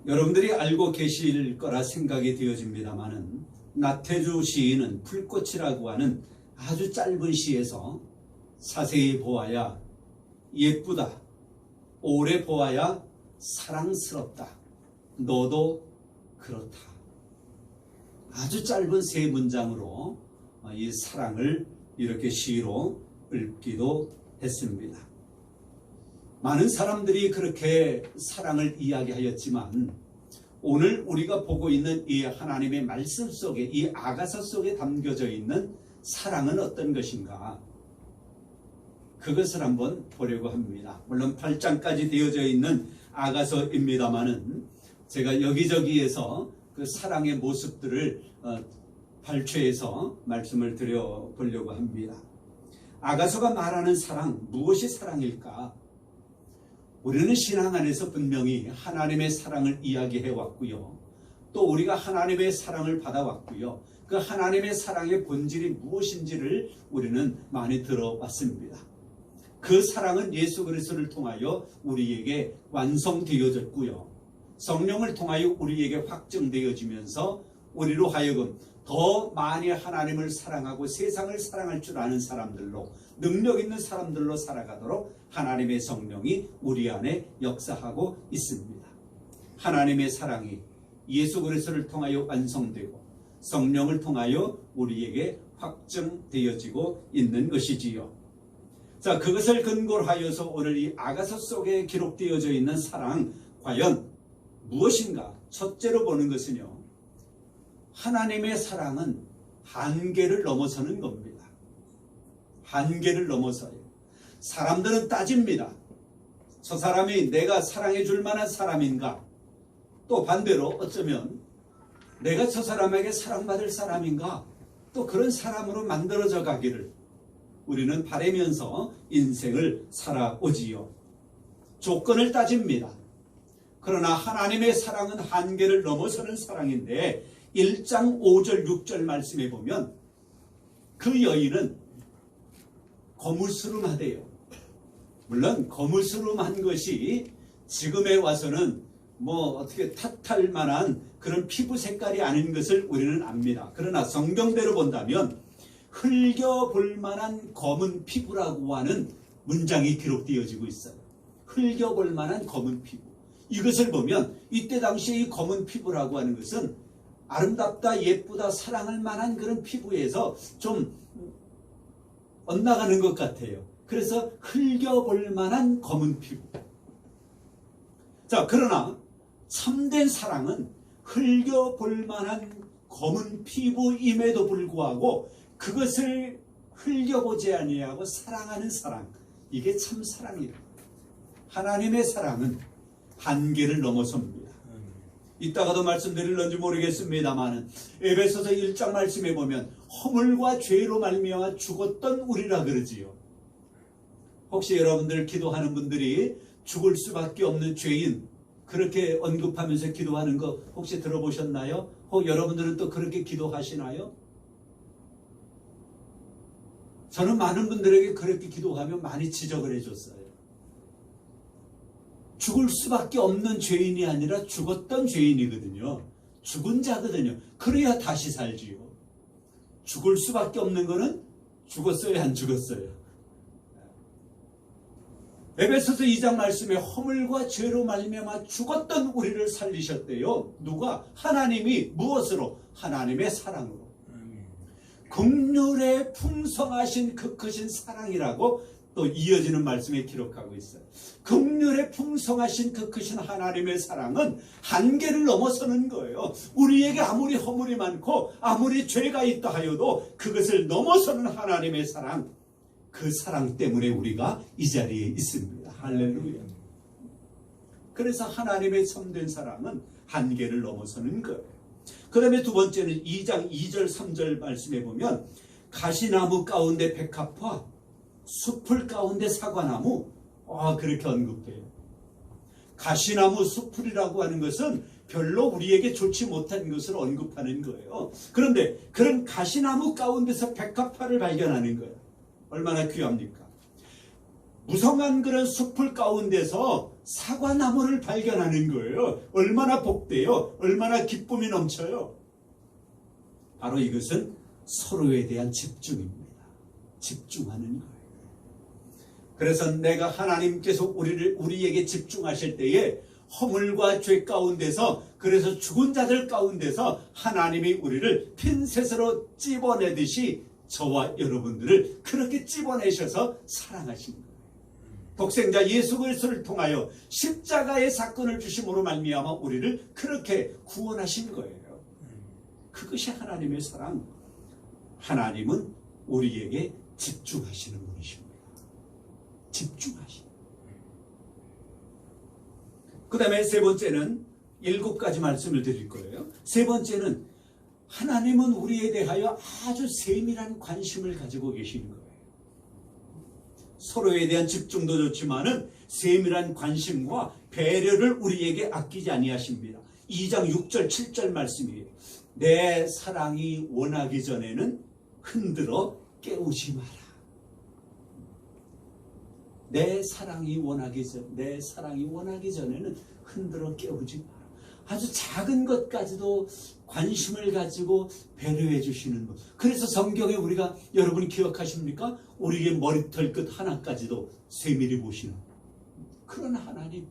여러분들이 알고 계실 거라 생각이 되어집니다마는 나태주 시인은 풀꽃이라고 하는 아주 짧은 시에서 자세히 보아야 예쁘다, 오래 보아야 사랑스럽다, 너도 그렇다. 아주 짧은 세 문장으로 이 사랑을 이렇게 시로 읊기도 했습니다. 많은 사람들이 그렇게 사랑을 이야기하였지만 오늘 우리가 보고 있는 이 하나님의 말씀 속에, 이 아가서 속에 담겨져 있는 사랑은 어떤 것인가? 그것을 한번 보려고 합니다. 물론 8장까지 되어져 있는 아가서입니다마는 제가 여기저기에서 그 사랑의 모습들을 발췌해서 말씀을 드려보려고 합니다. 아가서가 말하는 사랑, 무엇이 사랑일까? 우리는 신앙 안에서 분명히 하나님의 사랑을 이야기해 왔고요. 또 우리가 하나님의 사랑을 받아왔고요. 그 하나님의 사랑의 본질이 무엇인지를 우리는 많이 들어왔습니다. 그 사랑은 예수 그리스도를 통하여 우리에게 완성되어졌고요. 성령을 통하여 우리에게 확증되어지면서 우리로 하여금 더 많이 하나님을 사랑하고 세상을 사랑할 줄 아는 사람들로, 능력 있는 사람들로 살아가도록 하나님의 성령이 우리 안에 역사하고 있습니다. 하나님의 사랑이 예수 그리스도를 통하여 완성되고 성령을 통하여 우리에게 확증되어지고 있는 것이지요. 자, 그것을 근거로 하여서 오늘 이 아가서 속에 기록되어져 있는 사랑, 과연 무엇인가? 첫째로 보는 것은요, 하나님의 사랑은 한계를 넘어서는 겁니다. 한계를 넘어서요. 사람들은 따집니다. 저 사람이 내가 사랑해 줄 만한 사람인가? 또 반대로 어쩌면 내가 저 사람에게 사랑받을 사람인가? 또 그런 사람으로 만들어져 가기를 우리는 바라면서 인생을 살아오지요. 조건을 따집니다. 그러나 하나님의 사랑은 한계를 넘어서는 사랑인데 1장 5절 6절 말씀에 보면 그 여인은 거물스름하대요. 물론 거물스름한 것이 지금에 와서는 어떻게 탓할 만한 그런 피부 색깔이 아닌 것을 우리는 압니다. 그러나 성경대로 본다면 흘겨볼 만한 검은 피부라고 하는 문장이 기록되어지고 있어요. 흘겨볼 만한 검은 피부. 이것을 보면 이때 당시에 이 검은 피부라고 하는 것은 아름답다, 예쁘다, 사랑할 만한 그런 피부에서 좀 엇나가는 것 같아요. 그래서 흘겨볼 만한 검은 피부. 자, 그러나 참된 사랑은 흘겨볼 만한 검은 피부임에도 불구하고 그것을 흘겨보지 아니하고 사랑하는 사랑, 이게 참 사랑이다. 하나님의 사랑은 한계를 넘어섭니다. 이따가도 말씀드릴런지 모르겠습니다만 에베소서 1장 말씀에 보면 허물과 죄로 말미암아 죽었던 우리라 그러지요. 혹시 여러분들 기도하는 분들이 죽을 수밖에 없는 죄인 그렇게 언급하면서 기도하는 거 혹시 들어보셨나요? 혹 여러분들은 또 그렇게 기도하시나요? 저는 많은 분들에게 그렇게 기도하면 많이 지적을 해줬어요. 죽을 수밖에 없는 죄인이 아니라 죽었던 죄인이거든요. 죽은 자거든요. 그래야 다시 살지요. 죽을 수밖에 없는 거는 죽었어요, 안 죽었어요? 에베소서 2장 말씀에 허물과 죄로 말미암아 죽었던 우리를 살리셨대요. 누가? 하나님이. 무엇으로? 하나님의 사랑으로. 긍휼에 풍성하신 그 크신 사랑이라고 또 이어지는 말씀에 기록하고 있어요. 긍휼에 풍성하신 그 크신 하나님의 사랑은 한계를 넘어서는 거예요. 우리에게 아무리 허물이 많고 아무리 죄가 있다 하여도 그것을 넘어서는 하나님의 사랑, 그 사랑 때문에 우리가 이 자리에 있습니다. 할렐루야. 그래서 하나님의 참된 사랑은 한계를 넘어서는 거예요. 그 다음에 두 번째는 2장 2절 3절 말씀해 보면 가시나무 가운데 백합화, 숲풀 가운데 사과나무, 그렇게 언급돼요. 가시나무, 숲풀이라고 하는 것은 별로 우리에게 좋지 못한 것을 언급하는 거예요. 그런데 그런 가시나무 가운데서 백합화를 발견하는 거예요. 얼마나 귀합니까? 무성한 그런 숲풀 가운데서 사과나무를 발견하는 거예요. 얼마나 복돼요. 얼마나 기쁨이 넘쳐요. 바로 이것은 서로에 대한 집중입니다. 집중하는 거예요. 그래서 내가 하나님께서 우리에게 집중하실 때에 허물과 죄 가운데서, 그래서 죽은 자들 가운데서 하나님이 우리를 핀셋으로 찝어내듯이 저와 여러분들을 그렇게 찝어내셔서 사랑하신 거예요. 독생자 예수 그리스도를 통하여 십자가의 사건을 주심으로 말미암아 우리를 그렇게 구원하신 거예요. 그것이 하나님의 사랑. 하나님은 우리에게 집중하시는 분이십니다. 집중하시는. 그 다음에 세 번째는 7가지 말씀을 드릴 거예요. 세 번째는 하나님은 우리에 대하여 아주 세밀한 관심을 가지고 계시는 거예요. 서로에 대한 집중도 좋지만은 세밀한 관심과 배려를 우리에게 아끼지 아니하십니다. 2장 6절 7절 말씀이에요. 내 사랑이 원하기 전에는 흔들어 깨우지 마라. 내 사랑이 원하기 전에는 흔들어 깨우지 마라. 아주 작은 것까지도 관심을 가지고 배려해 주시는 것. 그래서 성경에 우리가, 여러분 기억하십니까? 우리의 머리털 끝 하나까지도 세밀히 보시는 그런 하나님.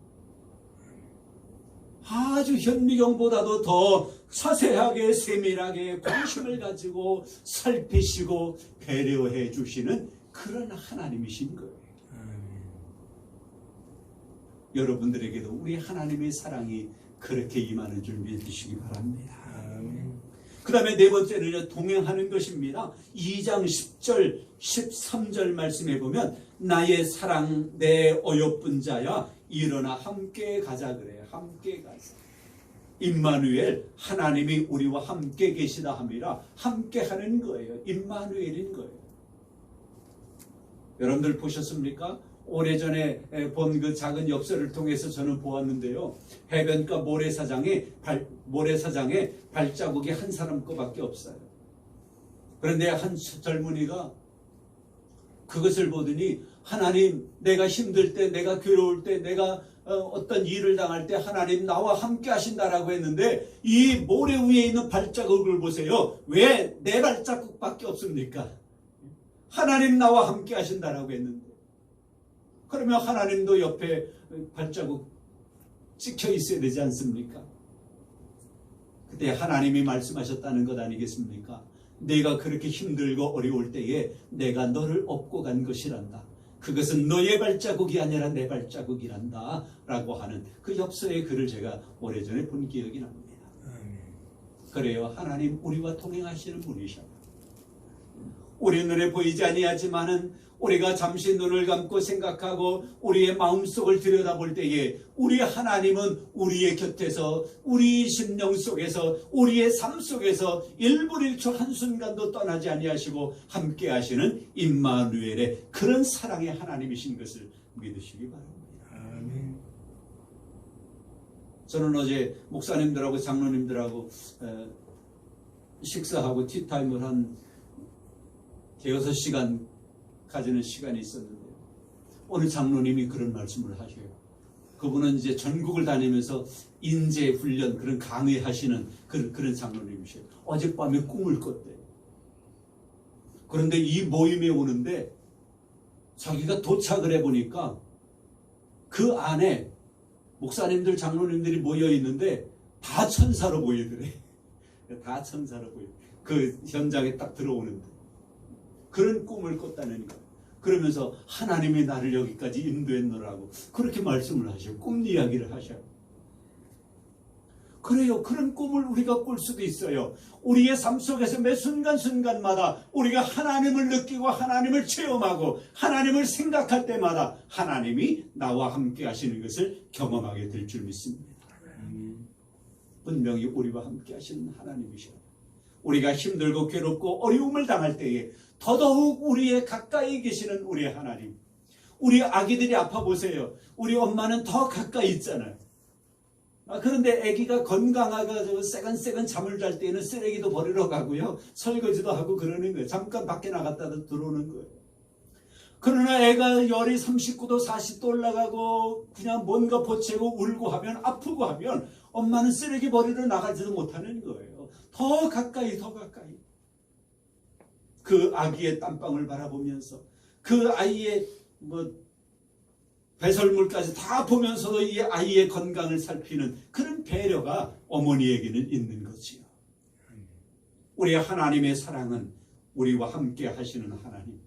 아주 현미경보다도 더 자세하게 세밀하게 관심을 가지고 살피시고 배려해 주시는 그런 하나님이신 거예요. 여러분들에게도 우리 하나님의 사랑이 그렇게 임하는 줄 믿으시기 바랍니다. 그 다음에 네 번째는요, 동행하는 것입니다. 2장 10절 13절 말씀해 보면 나의 사랑 내 어여쁜 자야 일어나 함께 가자 그래요. 함께 가자. 임마누엘, 하나님이 우리와 함께 계시다 함이라 함께 하는 거예요. 임마누엘인 거예요. 여러분들 보셨습니까? 오래전에 본 그 작은 엽서를 통해서 저는 보았는데요. 해변가 모래사장에 발자국이 한 사람 거밖에 없어요. 그런데 한 젊은이가 그것을 보더니, 하나님, 내가 힘들 때, 내가 괴로울 때, 내가 어떤 일을 당할 때 하나님 나와 함께 하신다라고 했는데, 이 모래 위에 있는 발자국을 보세요. 왜 내 발자국밖에 없습니까? 하나님 나와 함께 하신다라고 했는데, 그러면 하나님도 옆에 발자국 찍혀 있어야 되지 않습니까? 그때 하나님이 말씀하셨다는 것 아니겠습니까? 내가 그렇게 힘들고 어려울 때에 내가 너를 업고 간 것이란다. 그것은 너의 발자국이 아니라 내 발자국이란다 라고 하는 그 엽서의 글을 제가 오래전에 본 기억이 납니다. 그래요. 하나님 우리와 동행하시는 분이셔. 우리 눈에 보이지 아니하지만은 우리가 잠시 눈을 감고 생각하고 우리의 마음속을 들여다볼 때에 우리 하나님은 우리의 곁에서, 우리 심령 속에서, 우리의 삶 속에서 1분 1초 한순간도 떠나지 아니하시고 함께 하시는 임마누엘의 그런 사랑의 하나님이신 것을 믿으시기 바랍니다. 아멘. 저는 어제 목사님들하고 장로님들하고 식사하고 티타임을 한 6시간 가지는 시간이 있었는데, 오늘 장로님이 그런 말씀을 하셔요. 그분은 이제 전국을 다니면서 인재 훈련 그런 강의하시는 그런 장로님이셔요. 어젯밤에 꿈을 꿨대요. 그런데 이 모임에 오는데 자기가 도착을 해보니까 그 안에 목사님들 장로님들이 모여 있는데 다 천사로 보이더래. 다 천사로 보여. 그 현장에 딱 들어오는데 그런 꿈을 꿨다는 거예요. 그러면서 하나님이 나를 여기까지 인도했노라고 그렇게 말씀을 하셔요. 꿈 이야기를 하셔요. 그래요. 그런 꿈을 우리가 꿀 수도 있어요. 우리의 삶 속에서 매 순간순간마다 우리가 하나님을 느끼고 하나님을 체험하고 하나님을 생각할 때마다 하나님이 나와 함께 하시는 것을 경험하게 될 줄 믿습니다. 분명히 우리와 함께 하시는 하나님이셔요. 우리가 힘들고 괴롭고 어려움을 당할 때에 더더욱 우리의 가까이 계시는 우리 하나님. 우리 아기들이 아파 보세요. 우리 엄마는 더 가까이 있잖아요. 그런데 아기가 건강하고 새근새근 잠을 잘 때는 쓰레기도 버리러 가고요. 설거지도 하고 그러는 거예요. 잠깐 밖에 나갔다가 들어오는 거예요. 그러나 애가 열이 39도 40도 올라가고 그냥 뭔가 보채고 울고 하면, 아프고 하면 엄마는 쓰레기 버리러 나가지도 못하는 거예요. 더 가까이 더 가까이 그 아기의 땀방울 바라보면서 그 아이의 배설물까지 다 보면서도 이 아이의 건강을 살피는 그런 배려가 어머니에게는 있는 거지요. 우리 하나님의 사랑은 우리와 함께 하시는 하나님.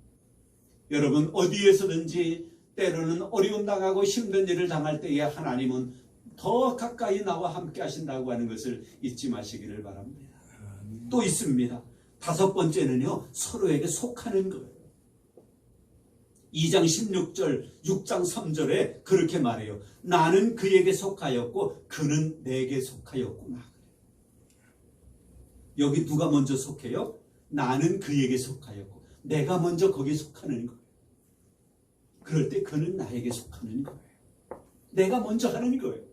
여러분, 어디에서든지 때로는 어려움 당하고 힘든 일을 당할 때에 하나님은 더 가까이 나와 함께 하신다고 하는 것을 잊지 마시기를 바랍니다. 또 있습니다. 5번째는요, 서로에게 속하는 거예요. 2장 16절, 6장 3절에 그렇게 말해요. 나는 그에게 속하였고 그는 내게 속하였구나. 여기 누가 먼저 속해요? 나는 그에게 속하였고 내가 먼저 거기에 속하는 거예요. 그럴 때 그는 나에게 속하는 거예요. 내가 먼저 하는 거예요.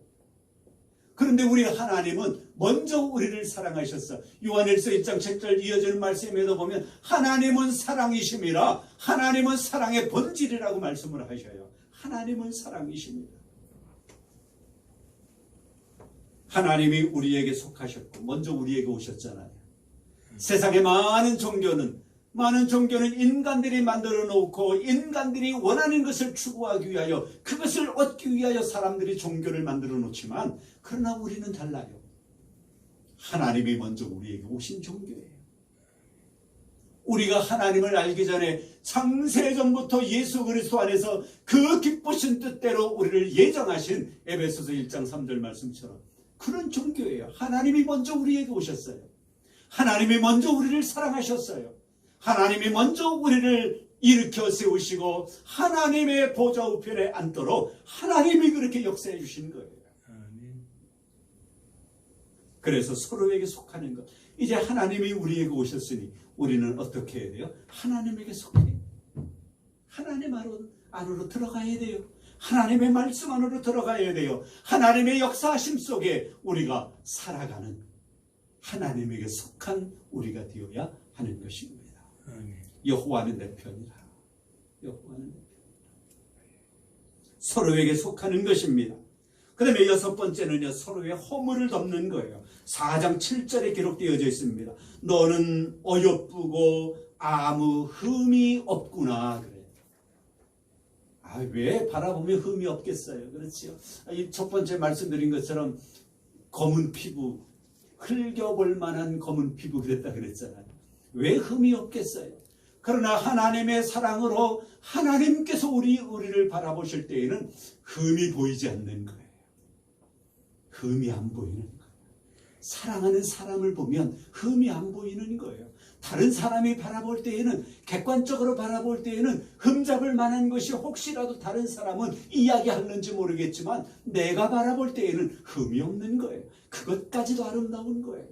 그런데 우리 하나님은 먼저 우리를 사랑하셨어. 요한일서 1장 7절 이어지는 말씀에도 보면 하나님은 사랑이심이라, 하나님은 사랑의 본질이라고 말씀을 하셔요. 하나님은 사랑이십니다. 하나님이 우리에게 속하셨고 먼저 우리에게 오셨잖아요. 세상의 많은 종교는 인간들이 만들어 놓고 인간들이 원하는 것을 추구하기 위하여, 그것을 얻기 위하여 사람들이 종교를 만들어 놓지만, 그러나 우리는 달라요. 하나님이 먼저 우리에게 오신 종교예요. 우리가 하나님을 알기 전에 창세전부터 예수 그리스도 안에서 그 기쁘신 뜻대로 우리를 예정하신 에베소서 1장 3절 말씀처럼 그런 종교예요. 하나님이 먼저 우리에게 오셨어요. 하나님이 먼저 우리를 사랑하셨어요. 하나님이 먼저 우리를 일으켜 세우시고 하나님의 보좌 우편에 앉도록 하나님이 그렇게 역사해 주신 거예요. 그래서 서로에게 속하는 것. 이제 하나님이 우리에게 오셨으니 우리는 어떻게 해야 돼요? 하나님에게 속해. 하나님 안으로 들어가야 돼요. 하나님의 말씀 안으로 들어가야 돼요. 하나님의 역사하심 속에 우리가 살아가는, 하나님에게 속한 우리가 되어야 하는 것입니다. 여호와는 내 편이라. 여호와는 내 편이라. 서로에게 속하는 것입니다. 그 다음에 6번째는요, 서로의 허물을 덮는 거예요. 4장 7절에 기록되어져 있습니다. 너는 어여쁘고 아무 흠이 없구나. 그래요. 왜 바라보면 흠이 없겠어요? 그렇지요. 이 첫 번째 말씀드린 것처럼 검은 피부, 흘겨볼 만한 검은 피부 그랬다 그랬잖아요. 왜 흠이 없겠어요? 그러나 하나님의 사랑으로 하나님께서 우리를 바라보실 때에는 흠이 보이지 않는 거예요. 흠이 안 보이는 거예요. 사랑하는 사람을 보면 흠이 안 보이는 거예요. 다른 사람이 바라볼 때에는, 객관적으로 바라볼 때에는 흠잡을 만한 것이 혹시라도 다른 사람은 이야기하는지 모르겠지만 내가 바라볼 때에는 흠이 없는 거예요. 그것까지도 아름다운 거예요.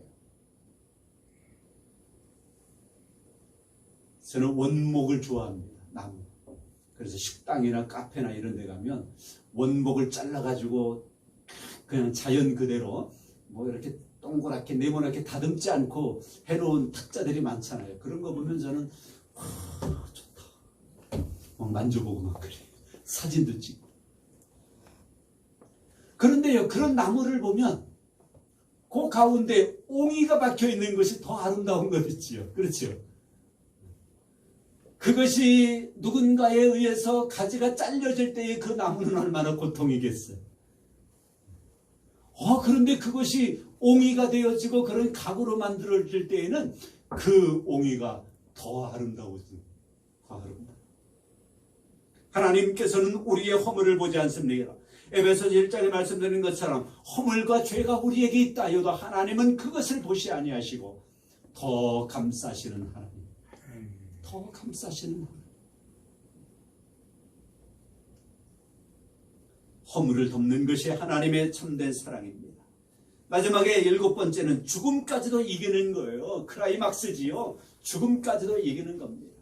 저는 원목을 좋아합니다. 나무. 그래서 식당이나 카페나 이런 데 가면 원목을 잘라가지고 그냥 자연 그대로 이렇게 동그랗게 네모나게 다듬지 않고 해놓은 탁자들이 많잖아요. 그런 거 보면 저는 좋다. 막 만져보고 막 그래요. 사진도 찍고. 그런데요, 그런 나무를 보면 그 가운데 옹이가 박혀 있는 것이 더 아름다운 것 있지요. 그렇죠? 그것이 누군가에 의해서 가지가 잘려질 때의 그 나무는 얼마나 고통이겠어요. 그런데 그것이 옹이가 되어지고 그런 가구로 만들어질 때에는 그 옹이가 더 아름다워집니다. 하나님께서는 우리의 허물을 보지 않습니다. 에베소서 1장에 말씀드린 것처럼 허물과 죄가 우리에게 있다 하여도 하나님은 그것을 보시 아니하시고 더 감싸시는 하나님. 더 감싸시는 하나님. 허물을 덮는 것이 하나님의 참된 사랑입니다. 마지막에 7번째는 죽음까지도 이기는 거예요. 크라이막스지요. 죽음까지도 이기는 겁니다.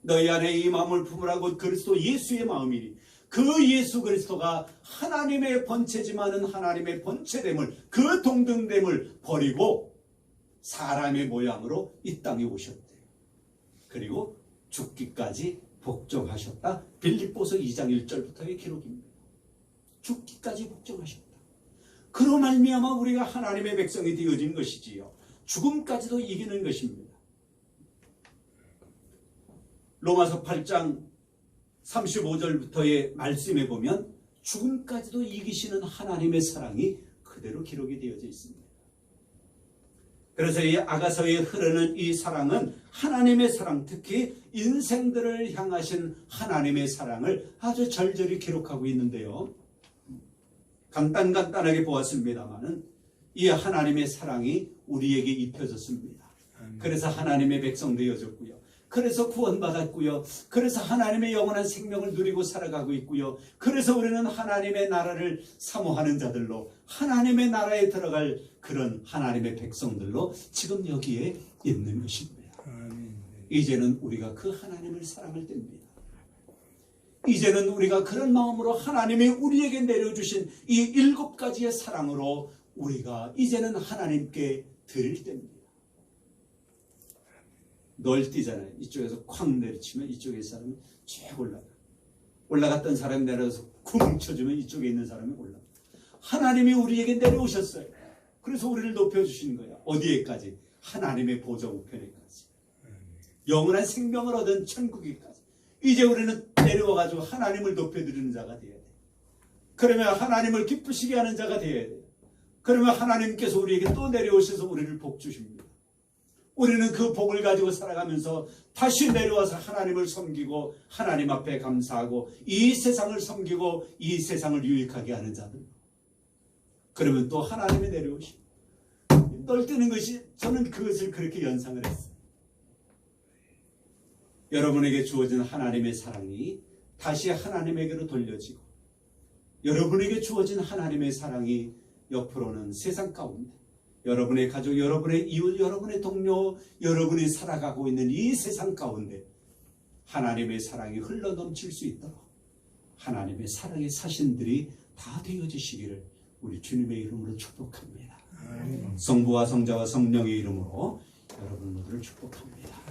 너희 안에 이 마음을 품으라고 그리스도 예수의 마음이니 그 예수 그리스도가 하나님의 본체지만은 하나님의 본체됨을, 그 동등됨을 버리고 사람의 모양으로 이 땅에 오셨대요. 그리고 죽기까지 복종하셨다. 빌립보서 2장 1절부터의 기록입니다. 죽기까지 복종하셨다. 그로 말미암아 우리가 하나님의 백성이 되어진 것이지요. 죽음까지도 이기는 것입니다. 로마서 8장 35절부터의 말씀에 보면 죽음까지도 이기시는 하나님의 사랑이 그대로 기록이 되어져 있습니다. 그래서 이 아가서에 흐르는 이 사랑은 하나님의 사랑, 특히 인생들을 향하신 하나님의 사랑을 아주 절절히 기록하고 있는데요. 간단하게 보았습니다마는 이 하나님의 사랑이 우리에게 입혀졌습니다. 그래서 하나님의 백성 되어졌고요. 그래서 구원받았고요. 그래서 하나님의 영원한 생명을 누리고 살아가고 있고요. 그래서 우리는 하나님의 나라를 사모하는 자들로 하나님의 나라에 들어갈 그런 하나님의 백성들로 지금 여기에 있는 것입니다. 이제는 우리가 그 하나님을 사랑할 때입니다. 이제는 우리가 그런 마음으로 하나님이 우리에게 내려주신 이 7가지의 사랑으로 우리가 이제는 하나님께 드릴 때입니다. 널뛰잖아요. 이쪽에서 콱 내리치면 이쪽에 있는 사람이 쭉 올라갔던 사람이 내려서 쿵 쳐주면 이쪽에 있는 사람이 올라가. 하나님이 우리에게 내려오셨어요. 그래서 우리를 높여주신 거예요. 어디에까지? 하나님의 보좌 우편에까지. 영원한 생명을 얻은 천국에까지. 이제 우리는 내려와가지고 하나님을 높여드리는 자가 되어야 돼요. 그러면 하나님을 기쁘시게 하는 자가 되어야 돼요. 그러면 하나님께서 우리에게 또 내려오셔서 우리를 복 주십니다. 우리는 그 복을 가지고 살아가면서 다시 내려와서 하나님을 섬기고 하나님 앞에 감사하고 이 세상을 섬기고 이 세상을 유익하게 하는 자들. 그러면 또 하나님이 내려오시고 널뛰는 것이, 저는 그것을 그렇게 연상을 했어요. 여러분에게 주어진 하나님의 사랑이 다시 하나님에게로 돌려지고 여러분에게 주어진 하나님의 사랑이 옆으로는 세상 가운데 여러분의 가족, 여러분의 이웃, 여러분의 동료, 여러분이 살아가고 있는 이 세상 가운데 하나님의 사랑이 흘러넘칠 수 있도록 하나님의 사랑의 사신들이 다 되어지시기를 우리 주님의 이름으로 축복합니다. 성부와 성자와 성령의 이름으로 여러분 모두를 축복합니다.